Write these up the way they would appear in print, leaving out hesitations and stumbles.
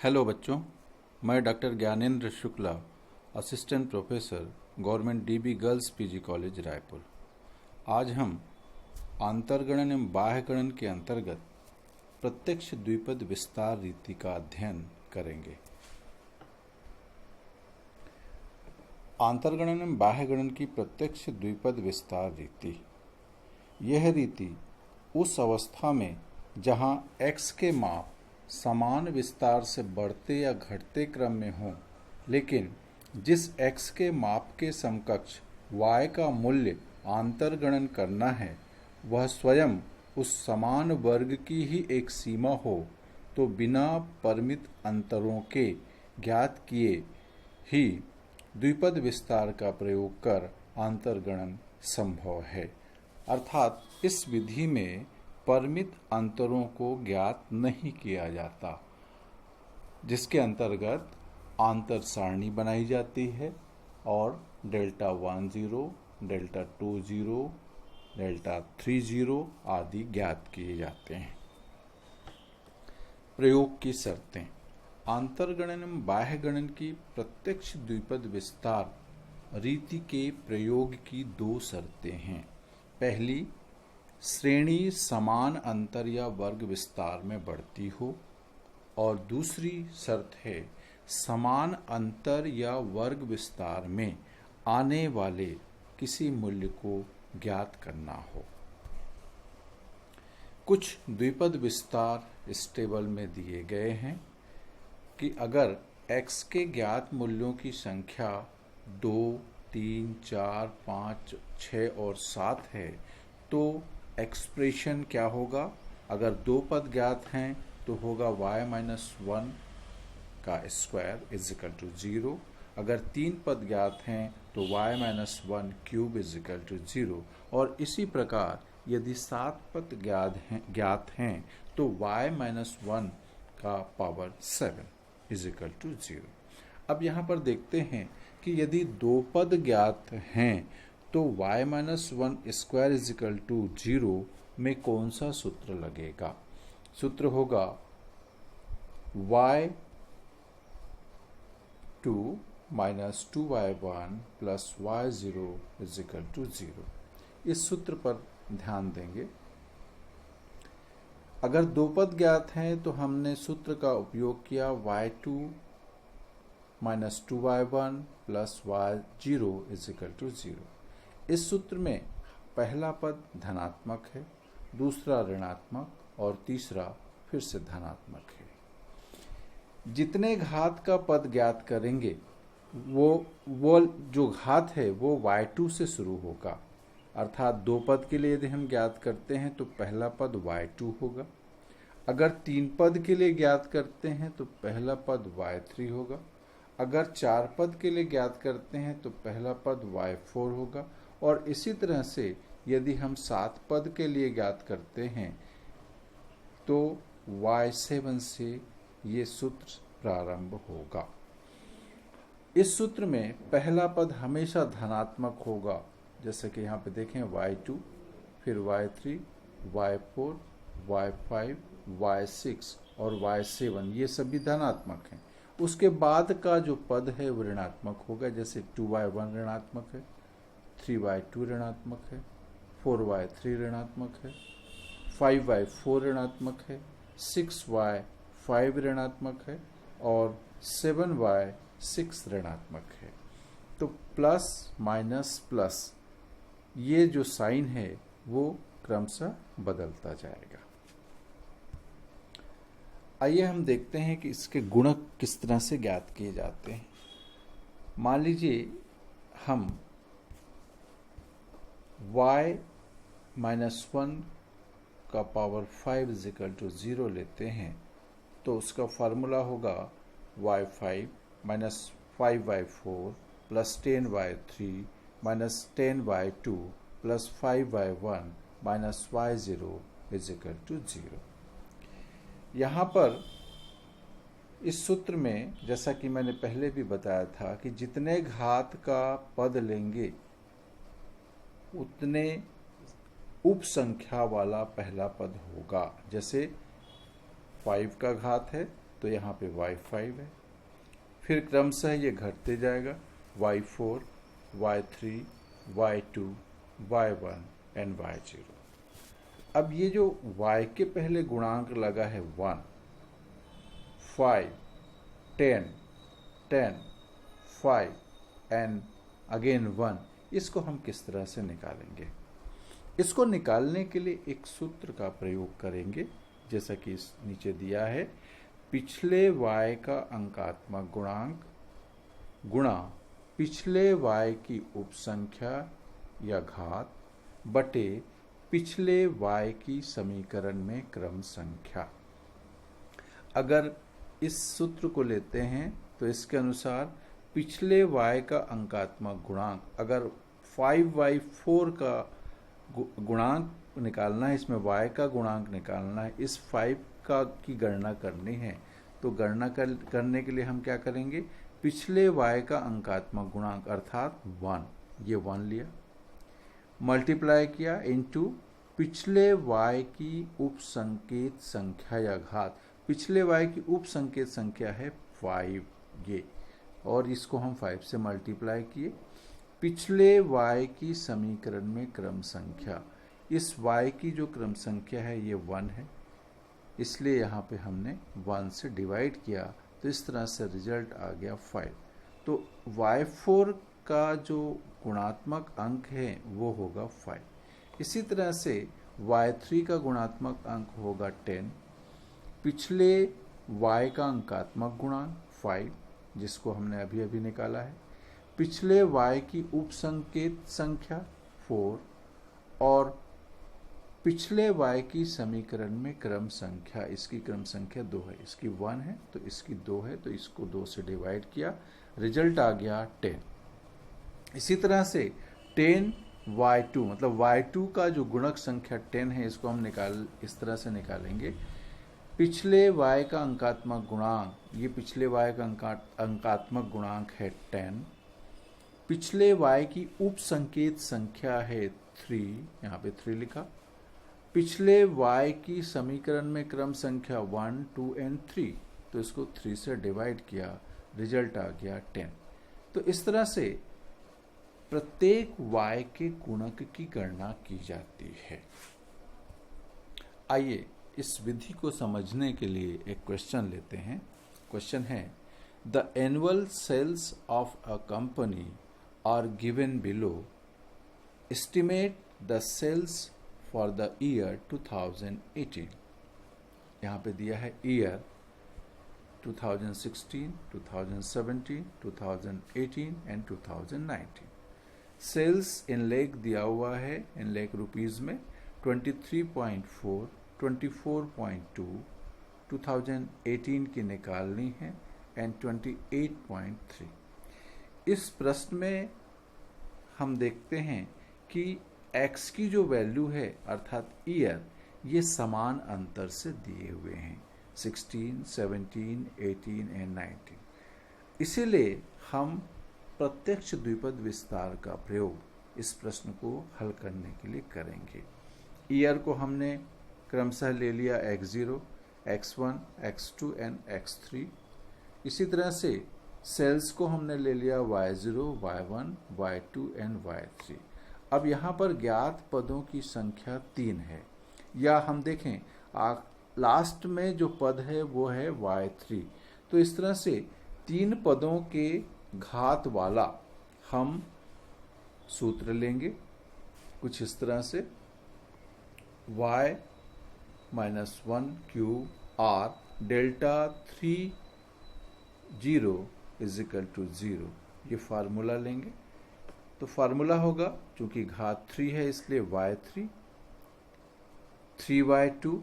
Hello बच्चों, मैं doctor Gyanendra Shukla, assistant professor, government dB girls PG college Raipur. आज हम आंतरगणन एवं बाह्यगणन के अंतर्गत प्रत्यक्ष द्विपद विस्तार रीति का अध्ययन करेंगे। आंतरगणन एवं बाह्यगणन की प्रत्यक्ष द्विपद विस्तार रीति। यह रीति उस अवस्था में जहां x के माप समान विस्तार से बढ़ते या घटते क्रम में हो, लेकिन जिस x के माप के समकक्ष y का मूल्य आंतरगणन करना है वह स्वयं उस समान वर्ग की ही एक सीमा हो, तो बिना परिमित अंतरों के ज्ञात किए ही द्विपद विस्तार का प्रयोग कर आंतरगणन संभव है। अर्थात इस विधि में परिमित अंतरों को ज्ञात नहीं किया जाता, जिसके अंतर्गत आंतर सारणी बनाई जाती है और डेल्टा 10, डेल्टा 20, डेल्टा 30 आदि ज्ञात किए जाते हैं। प्रयोग की शर्तें। आंतरगणन एवं बाह्यगणन की प्रत्यक्ष द्विपद विस्तार रीति के प्रयोग की दो शर्तें हैं। पहली, श्रेणी समान अंतर या वर्ग विस्तार में बढ़ती हो, और दूसरी शर्त है समान अंतर या वर्ग विस्तार में आने वाले किसी मूल्य को ज्ञात करना हो। कुछ द्विपद विस्तार इस टेबल में दिए गए हैं कि अगर x के ज्ञात मूल्यों की संख्या 2, 3, 4, 5, 6 और 7 है तो एक्सप्रेशन क्या होगा। अगर दो पद ज्ञात हैं तो होगा y-1 का स्क्वायर इज इक्वल टू 0। अगर तीन पद ज्ञात हैं तो y-1 cube is equal to 0। और इसी प्रकार यदि 7 पद ज्ञात हैं तो y-1 का पावर 7 इज इक्वल टू 0। अब यहाँ पर देखते हैं कि यदि दो पद ज्ञात हैं तो y-1 square is equal to 0 में कौन सा सूत्र लगेगा। सूत्र होगा y2 minus 2y1 plus y0 is equal to 0। इस सूत्र पर ध्यान देंगे। अगर दो पद ज्ञात हैं तो हमने सूत्र का उपयोग किया y2 minus 2y1 plus y0 is equal to 0। इस सूत्र में पहला पद धनात्मक है, दूसरा ऋणात्मक और तीसरा फिर से धनात्मक है। जितने घात का पद ज्ञात करेंगे वो जो घात है वो y2 से शुरू होगा। अर्थात दो पद के लिए यदि हम ज्ञात करते हैं तो पहला पद y2 होगा। अगर तीन पद के लिए ज्ञात करते हैं तो पहला पद y3 होगा। अगर चार पद के लिए ज्ञात करते हैं तो पहला पद y4 होगा। और इसी तरह से यदि हम 7 पद के लिए ज्ञात करते हैं तो y7 से ये सूत्र प्रारंभ होगा। इस सूत्र में पहला पद हमेशा धनात्मक होगा, जैसे कि यहाँ पे देखें y2, फिर y3, y4, y5, y6 और y7 ये सभी धनात्मक हैं। उसके बाद का जो पद है वो ऋणात्मक होगा, जैसे 2y1 ऋणात्मक है, 3y2 ऋणात्मक है, 4y3 ऋणात्मक है, 5y4 ऋणात्मक है, 6y5 ऋणात्मक है और 7y6 ऋणात्मक है। तो प्लस माइनस प्लस ये जो साइन है वो क्रमशः बदलता जाएगा। आइए हम देखते हैं कि इसके गुणक किस तरह से ज्ञात किए जाते हैं। मान लीजिए हम y-1 का पावर 5 इज इक्वल टू 0 लेते हैं तो उसका फार्मूला होगा y5 minus 5y4 plus 10y3 minus 10y2 plus 5y1 minus y0 is equal to 0। यहाँ पर इस सूत्र में जैसा कि मैंने पहले भी बताया था कि जितने घात का पद लेंगे उतने उप संख्या वाला पहला पद होगा। जैसे 5 का घात है तो यहाँ पे y5 है। फिर क्रमशः ये घटते जाएगा, y4, y3, y2, y1 and y0। अब ये जो y के पहले गुणांक लगा है 1, 5, 10, 10, 5 एंड अगेन 1, इसको हम किस तरह से निकालेंगे? इसको निकालने के लिए एक सूत्र का प्रयोग करेंगे, जैसा कि इस नीचे दिया है। पिछले y का अंकात्मक गुणांक गुणा पिछले y की उपसंख्या या घात बटे पिछले y की समीकरण में क्रम संख्या। अगर इस सूत्र को लेते हैं तो इसके अनुसार पिछले y का अंकात्मक गुणांक, अगर 5y4 का गुणांक निकालना है, इसमें y का गुणांक निकालना है, इस 5 का की गणना करनी है, तो गणना करने के लिए हम क्या करेंगे? पिछले y का अंकात्मक गुणांक अर्थात 1, ये 1 लिया, मल्टीप्लाई किया इनटू पिछले y की उपसंकेत संख्या या घात। पिछले y की उपसंकेत संख्या है 5 ये, और इसको हम 5 से मल्टीप्लाई किए। पिछले y की समीकरण में क्रम संख्या, इस y की जो क्रम संख्या है ये 1 है, इसलिए यहाँ पे हमने 1 से डिवाइड किया, तो इस तरह से रिजल्ट आ गया 5। तो y4 का जो गुणात्मक अंक है वो होगा 5। इसी तरह से y3 का गुणात्मक अंक होगा 10। पिछले y का अंकात्मक गुणांक 5, जिसको हमने अभी अभी निकाला है, पिछले y की उपसंकेत संख्या 4 और पिछले y की समीकरण में क्रम संख्या, इसकी क्रम संख्या 2 है, इसकी 1 है तो इसकी 2 है, तो इसको 2 से डिवाइड किया, रिजल्ट आ गया 10। इसी तरह से 10y2, मतलब y2 का जो गुणक संख्या 10 है, इसको हम इस तरह से निकालेंगे। पिछले y का अंकात्मक गुणांक, ये पिछले y का अंकात्मक गुणांक है 10, पिछले y की उपसंकेत संख्या है 3, यहाँ पे 3 लिखा, पिछले y की समीकरण में क्रम संख्या 1, 2 एंड 3, तो इसको 3 से डिवाइड किया, रिजल्ट आ गया 10। तो इस तरह से प्रत्येक y के गुणक की गणना की जाती है। आइए इस विधि को समझने के लिए एक क्वेश्चन लेते हैं। क्वेश्चन है, the annual sales of a company are given below, estimate the sales for the year 2018। यहाँ पे दिया है ईयर 2016, 2017, 2018 एंड 2019। सेल्स इन लेख दिया हुआ है, इन लेख रुपीज में 23.4, 24.2, 2018 की निकालनी है एंड 28.3। इस प्रश्न में हम देखते हैं कि x की जो वैल्यू है अर्थात ईयर, ये समान अंतर से दिए हुए हैं, 16, 17, 18 एंड 19। इसीलिए हम प्रत्यक्ष द्विपद विस्तार का प्रयोग इस प्रश्न को हल करने के लिए करेंगे। ईयर को हमने क्रमशः ले लिया x0, x1, x2 and x3। इसी तरह से सेल्स को हमने ले लिया y0, y1, y2 and y3। अब यहाँ पर ज्ञात पदों की संख्या 3 है, या हम देखें लास्ट में जो पद है वो है y3। तो इस तरह से 3 पदों के घात वाला हम सूत्र लेंगे कुछ इस तरह से, y -1 cube r delta 3 0 is equal to 0, ये फार्मूला लेंगे। तो फार्मूला होगा, चूंकि घात 3 है इसलिए y3, 3y2,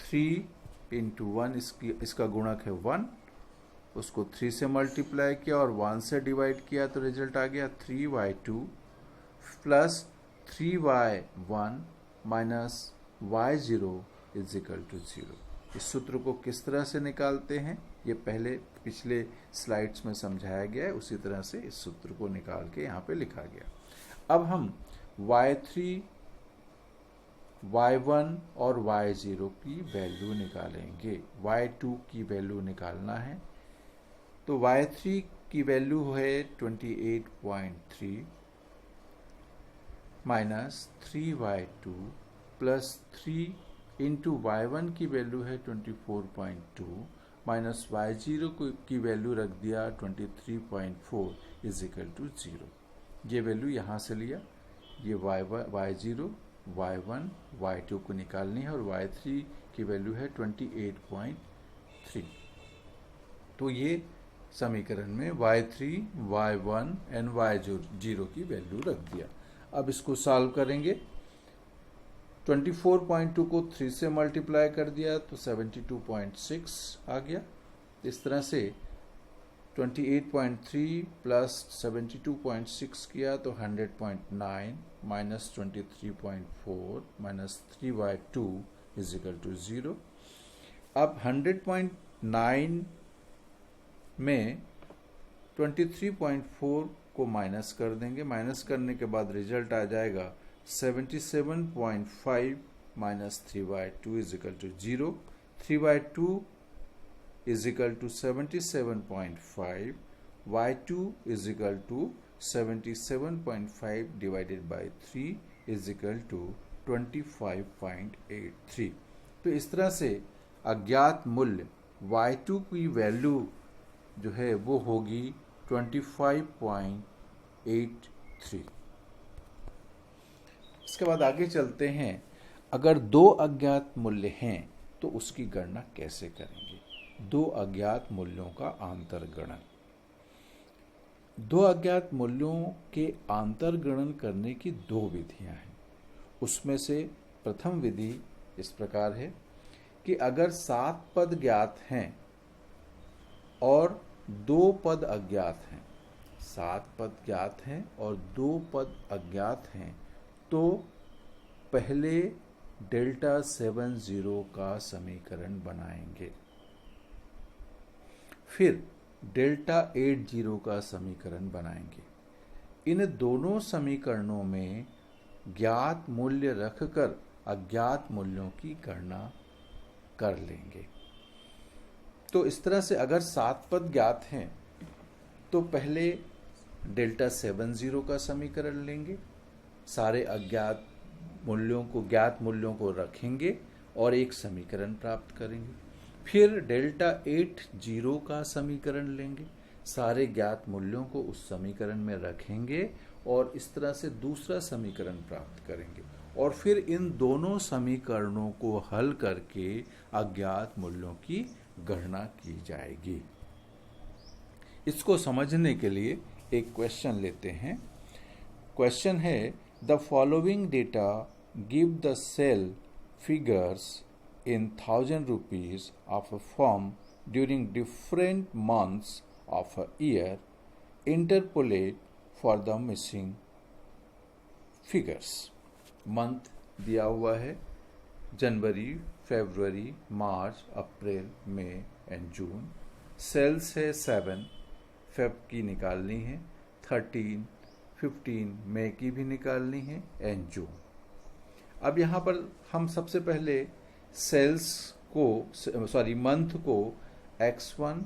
3 इंटू 1, इसका गुणक है 1, उसको 3 से मल्टीप्लाई किया और 1 से डिवाइड किया, तो रिजल्ट आ गया 3y2 plus 3y1 minus y0 is equal to 0। इस सूत्र को किस तरह से निकालते हैं ये पहले पिछले स्लाइड्स में समझाया गया है, उसी तरह से इस सूत्र को निकाल के यहाँ पे लिखा गया। अब हम y3 y1 और y0 की वैल्यू निकालेंगे। y2 की वैल्यू निकालना है, तो y3 की वैल्यू है 28.3 minus 3y2 plus 3 into y1 की वैल्यू है 24.2 माइनस y0 की वैल्यू रख दिया 23.4 इज इक्वल टू 0। ये वैल्यू यहाँ से लिया, ये y0, y1, y2 को निकालनी है और y3 की वैल्यू है 28.3। तो ये समीकरण में y3, y1 एंड y0 की वैल्यू रख दिया। अब इसको सॉल्व करेंगे। 24.2 को 3 से मल्टीप्लाई कर दिया तो 72.6 आ गया। इस तरह से 28.3 प्लस 72.6 किया तो 100.9 minus 23.4 minus 3y2 is equal to 0। अब 100.9 में 23.4 को माइनस कर देंगे। माइनस करने के बाद रिजल्ट आ जाएगा 77.5 minus 3y2 is equal to 0। 3y2 is equal to 77.5, y2 is equal to 77.5 divided by 3 is equal to 25.83। तो इस तरह से अज्ञात मूल्य y2 की वैल्यू जो है वो होगी 25.83। इसके बाद आगे चलते हैं। अगर दो अज्ञात मूल्य हैं तो उसकी गणना कैसे करेंगे। दो अज्ञात मूल्यों का आंतरगणन। दो अज्ञात मूल्यों के आंतरगणन करने की दो विधियां हैं। उसमें से प्रथम विधि इस प्रकार है कि अगर 7 पद ज्ञात हैं और 2 पद अज्ञात हैं, 7 पद ज्ञात हैं और 2 पद अज्ञात हैं, तो पहले डेल्टा 70 का समीकरण बनाएंगे, फिर डेल्टा 80 का समीकरण बनाएंगे। इन दोनों समीकरणों में ज्ञात मूल्य रखकर अज्ञात मूल्यों की गणना कर लेंगे। तो इस तरह से अगर 7 पद ज्ञात हैं तो पहले डेल्टा 70 का समीकरण लेंगे, सारे अज्ञात मूल्यों को, ज्ञात मूल्यों को रखेंगे और एक समीकरण प्राप्त करेंगे। फिर डेल्टा 80 का समीकरण लेंगे, सारे ज्ञात मूल्यों को उस समीकरण में रखेंगे और इस तरह से दूसरा समीकरण प्राप्त करेंगे और फिर इन दोनों समीकरणों को हल करके अज्ञात मूल्यों की गणना की जाएगी। इसको समझने के लिए एक क्वेश्चन लेते हैं। क्वेश्चन है, the following data give the sale figures in 1000 rupees of a firm during different months of a year. Interpolate for the missing figures. Month दिया हुआ है जनवरी, फरवरी, मार्च, अप्रैल, मई एंड जून। सेल्स है 7, फेब की निकालनी है, 13, 15 मई की भी निकालनी है एंड जून। अब यहाँ पर हम सबसे पहले सेल्स को मंथ को x0,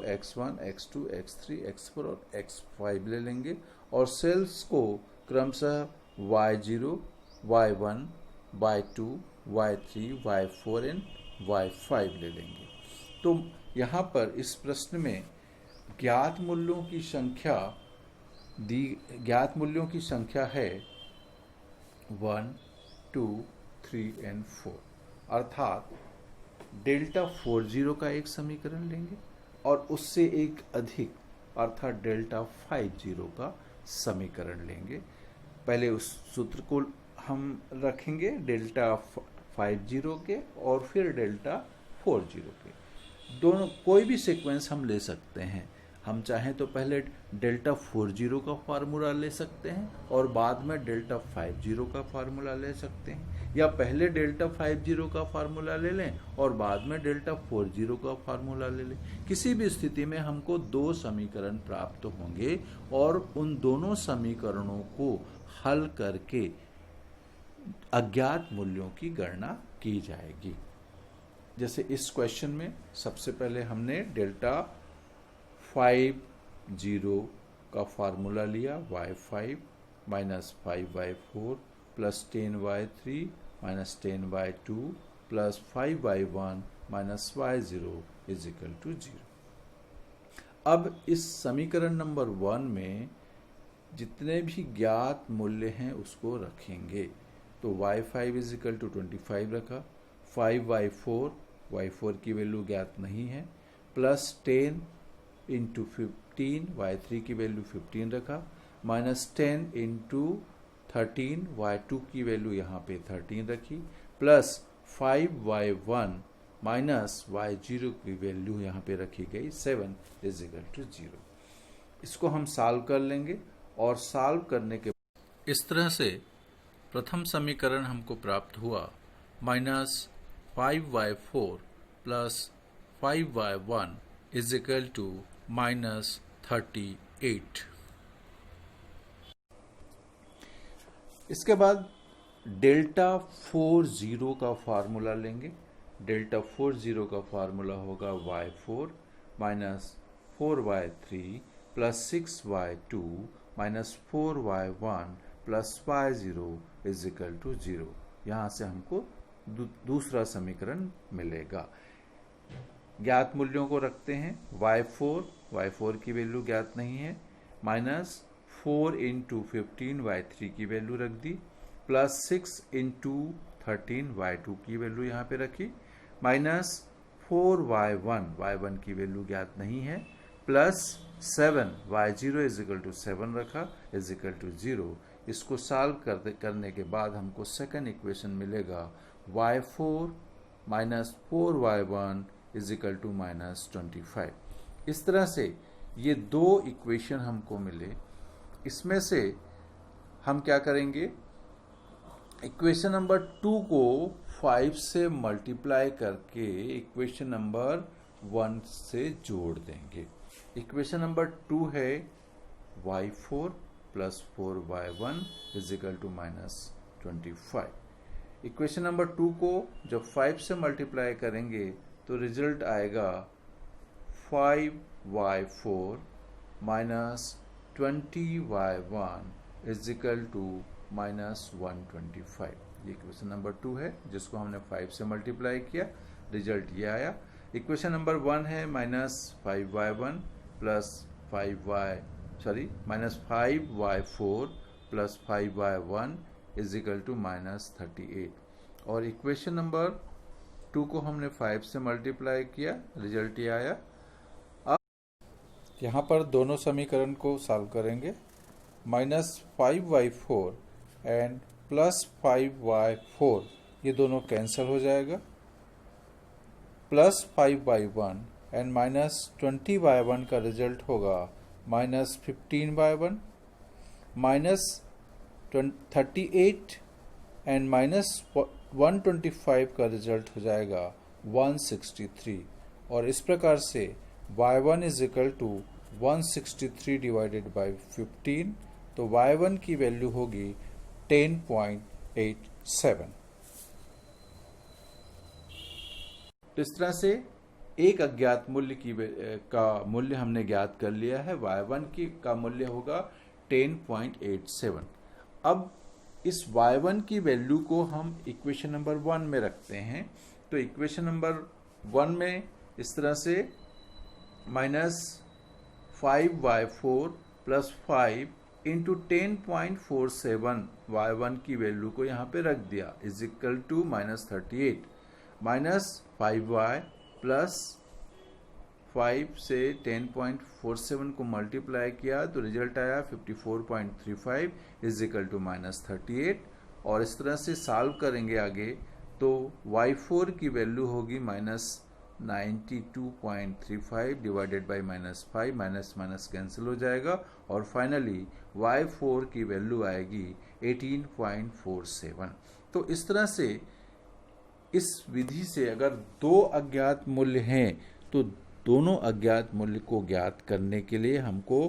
x1, x2, x3, x4 और x5 ले लेंगे और सेल्स को क्रमशः y0, y1, y2, y3, y4 and y5 ले लेंगे। तो यहाँ पर इस प्रश्न में ज्ञात मूल्यों की संख्या है 1, 2, 3 एंड 4, अर्थात डेल्टा 40 का एक समीकरण लेंगे और उससे एक अधिक अर्थात डेल्टा 50 का समीकरण लेंगे। पहले उस सूत्र को हम रखेंगे डेल्टा 50 के और फिर डेल्टा 40 के। दोनों कोई भी सीक्वेंस हम ले सकते हैं। हम चाहें तो पहले डेल्टा 40 का फार्मूला ले सकते हैं और बाद में डेल्टा 50 का फार्मूला ले सकते हैं, या पहले डेल्टा 50 का फार्मूला ले लें और बाद में डेल्टा 40 का फार्मूला ले लें। किसी भी स्थिति में हमको 2 समीकरण प्राप्त होंगे और उन दोनों समीकरणों को हल करके अज्ञात मूल्यों की गणना की जाएगी। जैसे इस क्वेश्चन में सबसे पहले हमने डेल्टा 5 का फार्मूला लिया, y5 minus 5y4 plus 10y3 minus 10y2 plus 5y1 minus y0 is equal to 0। अब इस समीकरण नंबर 1 में जितने भी ज्ञात मूल्य हैं उसको रखेंगे। तो y5 इज इक्वल टू 25 रखा, 5y4 की वैल्यू ज्ञात नहीं है, प्लस 10 इंटू 15 y3 की वैल्यू 15 रखा, माइनस 10 इंटू 13 y2 की वैल्यू यहाँ पे 13 रखी, प्लस 5y1 माइनस y0 की वैल्यू यहाँ पे रखी गई 7 इज इक्वल टू 0। इसको हम सॉल्व कर लेंगे और सॉल्व करने के इस तरह से प्रथम समीकरण हमको प्राप्त हुआ minus 5y4 plus 5y1 is equal to minus 38। इसके बाद डेल्टा 40 का फार्मूला लेंगे। डेल्टा 40 का फार्मूला होगा y4 minus 4y3 plus 6y2 minus 4y1 plus y0 is equal to 0। यहाँ से हमको दूसरा समीकरण मिलेगा। ज्ञात मूल्यों को रखते हैं। y4 की वैल्यू ज्ञात नहीं है, माइनस 4 इंटू 15 y3 की वैल्यू रख दी, प्लस 6 इंटू 13 y2 की वैल्यू यहाँ पे रखी, माइनस 4y1 की वैल्यू ज्ञात नहीं है, plus 7 y0 is equal to 7 रखा इज इक्वल टू 0। इसको सॉल्व करने के बाद हमको सेकंड इक्वेशन मिलेगा y4 minus 4y1 is equal to minus 25। इस तरह से ये दो इक्वेशन हमको मिले। इसमें से हम क्या करेंगे, इक्वेशन नंबर 2 को 5 से मल्टीप्लाई करके इक्वेशन नंबर 1 से जोड़ देंगे। इक्वेशन नंबर 2 है y4 plus 4y1 is equal to minus 25। Equation number 2 को जब 5 से मल्टीप्लाई करेंगे तो रिजल्ट आएगा 5y4 minus 20y1 is equal to minus 125। ये इक्वेशन नंबर 2 है जिसको हमने 5 से मल्टीप्लाई किया, रिजल्ट ये आया। इक्वेशन नंबर 1 है minus 5y1 plus minus 5y4 plus 5y1 is equal to minus 38। और इक्वेशन नंबर 2 को हमने 5 से मल्टीप्लाई किया, रिजल्ट ये आया। अब यहाँ पर दोनों समीकरण को सॉल्व करेंगे। Minus 5y4 and plus 5y4 ये दोनों कैंसिल हो जाएगा, plus 5y1 and minus 20y1 का रिजल्ट होगा minus 15y1, minus 38 and minus 125 का रिजल्ट हो जाएगा 163। और इस प्रकार से y1 is equal to 163 divided by 15, तो y1 की वैल्यू होगी 10.87। इस तरह से एक अज्ञात मूल्य का मूल्य हमने ज्ञात कर लिया है। y1 का मूल्य होगा 10.87। अब इस y1 की वैल्यू को हम इक्वेशन नंबर 1 में रखते हैं। तो इक्वेशन नंबर 1 में इस तरह से minus 5y4 plus 5 into 10.47 y1 की वैल्यू को यहाँ पे रख दिया is equal to minus 38, minus 5y plus 5 से 10.47 को मल्टीप्लाई किया तो रिजल्ट आया 54.35 इज इक्वल टू माइनस 38। और इस तरह से सॉल्व करेंगे आगे तो y4 की वैल्यू होगी minus 92.35 divided by minus 5, minus minus cancel हो जाएगा और फाइनली y4 की वैल्यू आएगी 18.47। तो इस तरह से इस विधि से अगर दो अज्ञात मूल्य हैं तो दोनों अज्ञात मूल्य को ज्ञात करने के लिए हमको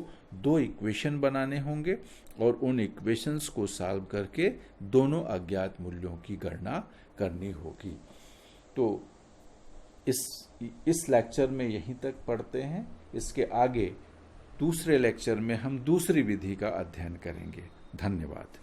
दो इक्वेशन बनाने होंगे और उन इक्वेशंस को सॉल्व करके दोनों अज्ञात मूल्यों की गणना करनी होगी। तो इस लेक्चर में यहीं तक पढ़ते हैं। इसके आगे दूसरे लेक्चर में हम दूसरी विधि का अध्ययन करेंगे। धन्यवाद।